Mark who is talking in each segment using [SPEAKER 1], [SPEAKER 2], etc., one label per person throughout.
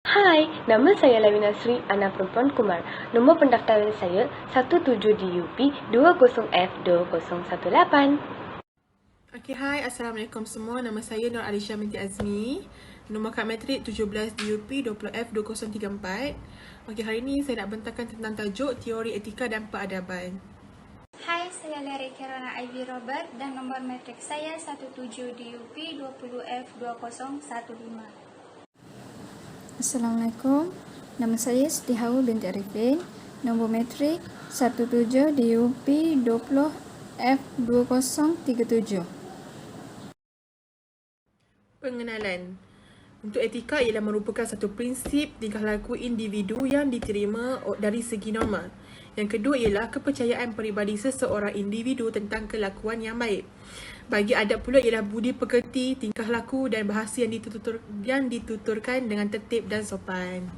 [SPEAKER 1] Hai, nama saya Lavina Sri, anak perempuan Kumar. Nombor pendaftaran saya 17DUP 20F2018.
[SPEAKER 2] Okay, hai. Assalamualaikum semua. Nama saya Nur Alisha binti Azmi. Nombor kad matrik 17DUP 20F2034. Okay, hari ini saya nak bentangkan tentang tajuk teori etika dan peradaban.
[SPEAKER 3] Hai, saya Larry Kirana Ivy Robert dan nombor matrik saya 17DUP 20F2015.
[SPEAKER 4] Assalamualaikum, nama saya Siti Hawa binti Arifin, nombor matrik 17DUP 20F2037.
[SPEAKER 2] Pengenalan. Untuk etika ialah merupakan satu prinsip tingkah laku individu yang diterima dari segi norma. Yang kedua ialah kepercayaan peribadi seseorang individu tentang kelakuan yang baik. Bagi adab pula ialah budi pekerti, tingkah laku dan bahasa yang dituturkan dengan tertib dan sopan.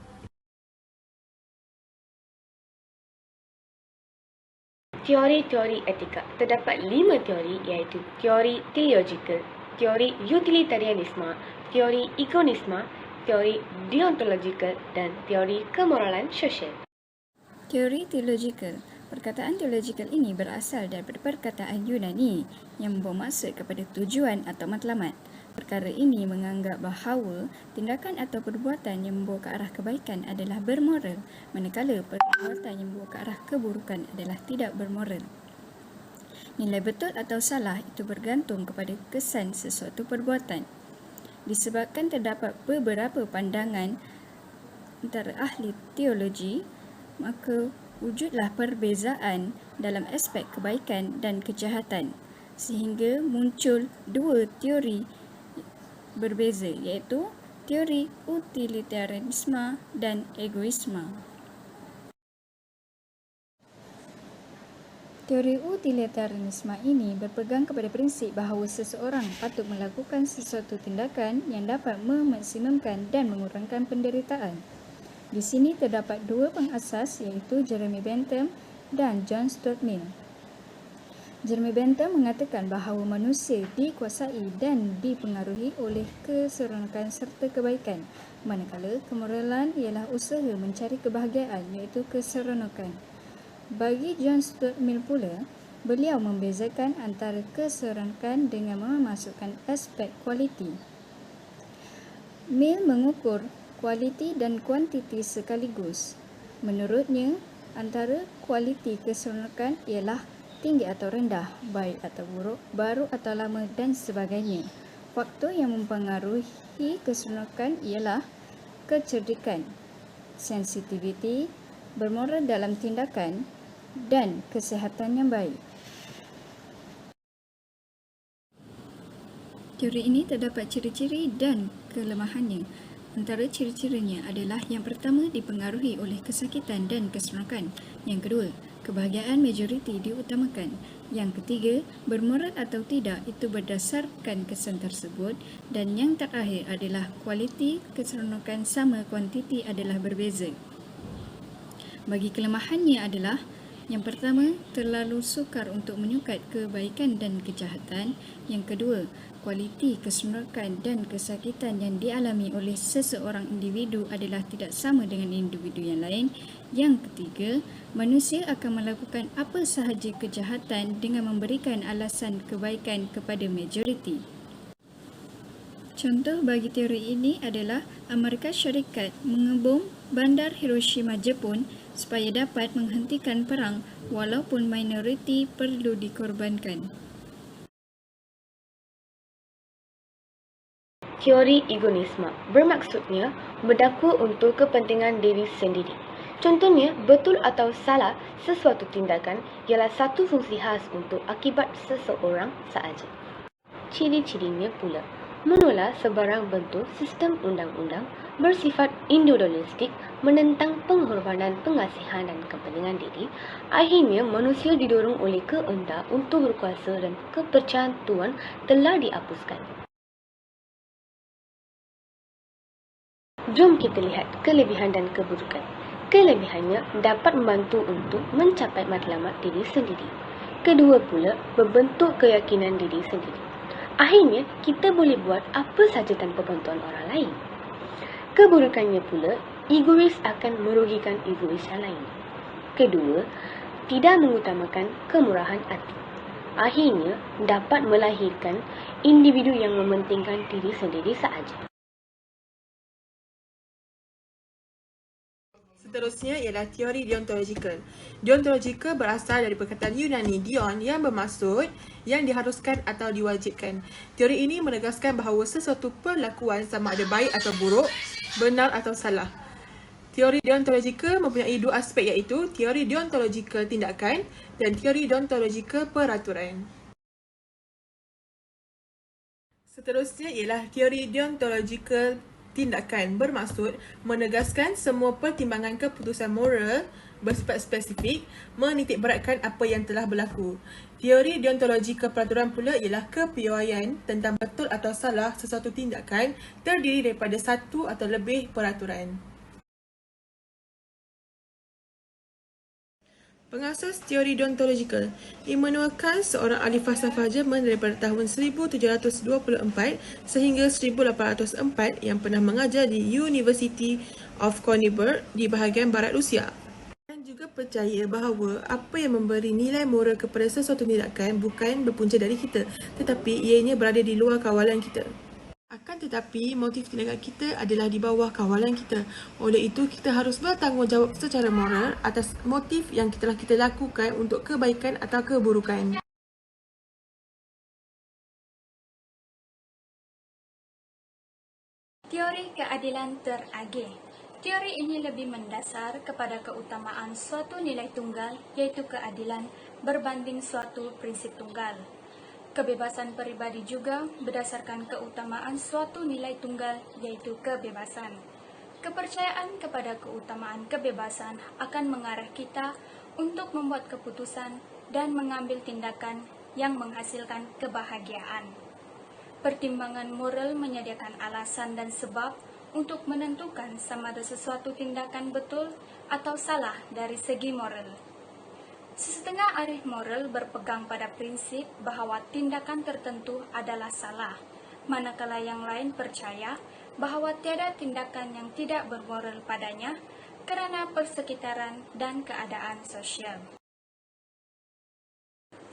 [SPEAKER 1] Teori-teori etika. Terdapat 5 teori iaitu teori teleologikal, teori utilitarianisme, teori egoisme, teori deontologikal dan teori kemoralan sosial.
[SPEAKER 4] Teori teologikal. Perkataan teologikal ini berasal daripada perkataan Yunani yang membawa maksud kepada tujuan atau matlamat. Perkara ini menganggap bahawa tindakan atau perbuatan yang membawa ke arah kebaikan adalah bermoral, manakala perbuatan yang membawa ke arah keburukan adalah tidak bermoral. Nilai betul atau salah itu bergantung kepada kesan sesuatu perbuatan. Disebabkan terdapat beberapa pandangan antara ahli teologi, maka wujudlah perbezaan dalam aspek kebaikan dan kejahatan, sehingga muncul dua teori berbeza, iaitu teori utilitarianisme dan egoisme. Teori utilitarianisme ini berpegang kepada prinsip bahawa seseorang patut melakukan sesuatu tindakan yang dapat memaksimumkan dan mengurangkan penderitaan. Di sini terdapat dua pengasas iaitu Jeremy Bentham dan John Stuart Mill. Jeremy Bentham mengatakan bahawa manusia dikuasai dan dipengaruhi oleh keseronokan serta kebaikan, manakala kemoralan ialah usaha mencari kebahagiaan iaitu keseronokan. Bagi John Stuart Mill pula, beliau membezakan antara keseronokan dengan memasukkan aspek kualiti. Mill mengukur kualiti dan kuantiti sekaligus. Menurutnya, antara kualiti keseronokan ialah tinggi atau rendah, baik atau buruk, baru atau lama dan sebagainya. Faktor yang mempengaruhi keseronokan ialah kecerdikan, sensitiviti, bermoral dalam tindakan dan kesihatan yang baik. Teori ini terdapat ciri-ciri dan kelemahannya. Antara ciri-cirinya adalah yang pertama dipengaruhi oleh kesakitan dan keseronokan. Yang kedua, kebahagiaan majoriti diutamakan. Yang ketiga, bermoral atau tidak itu berdasarkan kesan tersebut. Dan yang terakhir adalah kualiti keseronokan sama kuantiti adalah berbeza. Bagi kelemahannya adalah yang pertama, terlalu sukar untuk menyukat kebaikan dan kejahatan. Yang kedua, kualiti keseronokan dan kesakitan yang dialami oleh seseorang individu adalah tidak sama dengan individu yang lain. Yang ketiga, manusia akan melakukan apa sahaja kejahatan dengan memberikan alasan kebaikan kepada majoriti. Contoh bagi teori ini adalah Amerika Syarikat mengebom bandar Hiroshima, Jepun supaya dapat menghentikan perang walaupun minoriti perlu dikorbankan.
[SPEAKER 1] Teori egoisme bermaksudnya berdakwa untuk kepentingan diri sendiri. Contohnya, betul atau salah sesuatu tindakan ialah satu fungsi khas untuk akibat seseorang sahaja. Ciri-cirinya pula menolak sebarang bentuk sistem undang-undang, bersifat individualistik, menentang pengorbanan, pengasihan dan kepentingan diri. Akhirnya, manusia didorong oleh kehendak untuk berkuasa dan kepercayaan Tuhan telah dihapuskan. Jom kita lihat kelebihan dan keburukan. Kelebihannya dapat membantu untuk mencapai matlamat diri sendiri. Kedua pula, membentuk keyakinan diri sendiri. Akhirnya, kita boleh buat apa saja tanpa bantuan orang lain. Keburukannya pula, egois akan merugikan egois yang lain. Kedua, tidak mengutamakan kemurahan hati. Akhirnya, dapat melahirkan individu yang mementingkan diri sendiri sahaja.
[SPEAKER 2] Seterusnya ialah teori deontologikal. Deontologikal berasal dari perkataan Yunani dion yang bermaksud yang diharuskan atau diwajibkan. Teori ini menegaskan bahawa sesuatu perlakuan sama ada baik atau buruk, benar atau salah. Teori deontologikal mempunyai dua aspek iaitu teori deontologikal tindakan dan teori deontologikal peraturan. Seterusnya ialah teori deontologikal tindakan bermaksud menegaskan semua pertimbangan keputusan moral bersifat spesifik menitikberatkan apa yang telah berlaku. Teori deontologikal peraturan pula ialah kepiawaian tentang betul atau salah sesuatu tindakan terdiri daripada satu atau lebih peraturan. Pengasas teori deontologikal, Immanuel Kant, seorang ahli falsafah Jerman daripada tahun 1724 sehingga 1804 yang pernah mengajar di University of Königsberg di bahagian barat Rusia. Dan juga percaya bahawa apa yang memberi nilai moral kepada sesuatu tindakan bukan berpunca dari kita, tetapi ianya berada di luar kawalan kita. Akan tetapi, motif tindakan kita adalah di bawah kawalan kita. Oleh itu, kita harus bertanggungjawab secara moral atas motif yang telah kita lakukan untuk kebaikan atau keburukan.
[SPEAKER 3] Teori keadilan teragih. Teori ini lebih mendasar kepada keutamaan suatu nilai tunggal, iaitu keadilan, berbanding suatu prinsip tunggal. Kebebasan peribadi juga berdasarkan keutamaan suatu nilai tunggal, iaitu kebebasan. Kepercayaan kepada keutamaan kebebasan akan mengarah kita untuk membuat keputusan dan mengambil tindakan yang menghasilkan kebahagiaan. Pertimbangan moral menyediakan alasan dan sebab untuk menentukan sama ada sesuatu tindakan betul atau salah dari segi moral. Sesetengah ahli moral berpegang pada prinsip bahawa tindakan tertentu adalah salah, manakala yang lain percaya bahawa tiada tindakan yang tidak bermoral padanya kerana persekitaran dan keadaan sosial.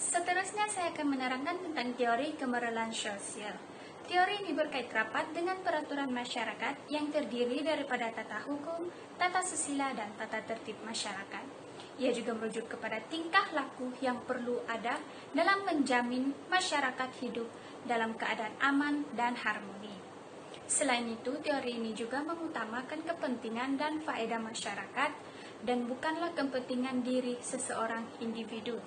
[SPEAKER 3] Seterusnya saya akan menerangkan tentang teori kemoralan sosial. Teori ini berkait rapat dengan peraturan masyarakat yang terdiri daripada tata hukum, tata susila, dan tata tertib masyarakat. Ia juga merujuk kepada tingkah laku yang perlu ada dalam menjamin masyarakat hidup dalam keadaan aman dan harmoni. Selain itu, teori ini juga mengutamakan kepentingan dan faedah masyarakat dan bukanlah kepentingan diri seseorang individu.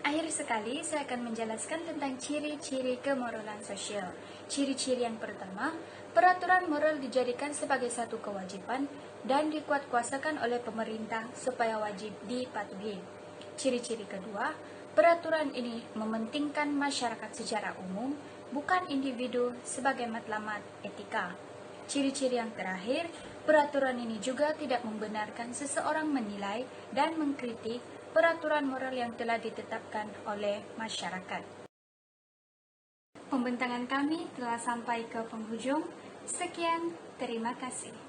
[SPEAKER 3] Akhir sekali, saya akan menjelaskan tentang ciri-ciri kemoralan sosial. Ciri-ciri yang pertama, peraturan moral dijadikan sebagai satu kewajiban dan dikuatkuasakan oleh pemerintah supaya wajib dipatuhi. Ciri-ciri kedua, peraturan ini mementingkan masyarakat secara umum, bukan individu sebagai matlamat etika. Ciri-ciri yang terakhir, peraturan ini juga tidak membenarkan seseorang menilai dan mengkritik peraturan moral yang telah ditetapkan oleh masyarakat. Pembentangan kami telah sampai ke penghujung. Sekian, terima kasih.